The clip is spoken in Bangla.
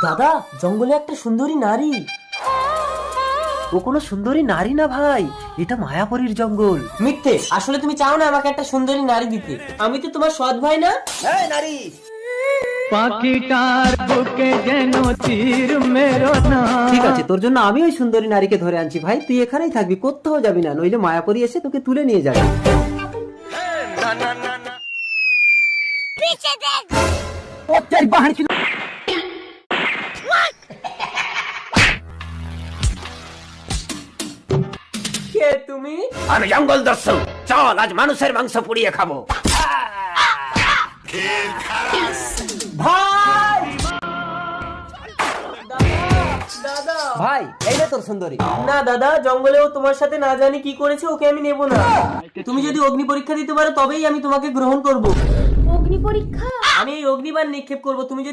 দাদা, জঙ্গলে একটা সুন্দরী নারী। ও কোনো সুন্দরী নারী না ভাই, এটা মায়াপুরীর জঙ্গল। মিথ্যে, আসলে তুমি চাও না আমাকে একটা সুন্দরী নারী দিতে। আমি তো তোমার সৎ ভাই না? এই নারী, পাখিটার বুকে যেন তীর মেরো না। ঠিক আছে, তোর জন্য আমি ওই সুন্দরী নারীকে ধরে আনছি ভাই, তুই এখানেই থাকবি, কোথাও যাবি না, নইলে মায়াপুরী এসে তোকে তুলে নিয়ে যাবে। কে তুমি? আমি জঙ্গল দস্যু, চল আজ মানুষের মাংস পুড়িয়ে খাবো। ভাই! দাদা! ভাই এই না তোর সুন্দরী। না দাদা, জঙ্গলেও তোমার সাথে না জানি কি করেছে, ওকে আমি নেব না। তুমি যদি অগ্নি পরীক্ষা দিতে পারো তবেই আমি তোমাকে গ্রহণ করব। অগ্নি পরীক্ষা? আমি এই অগ্নিবাণ নিক্ষেপ করব, তুমি যদি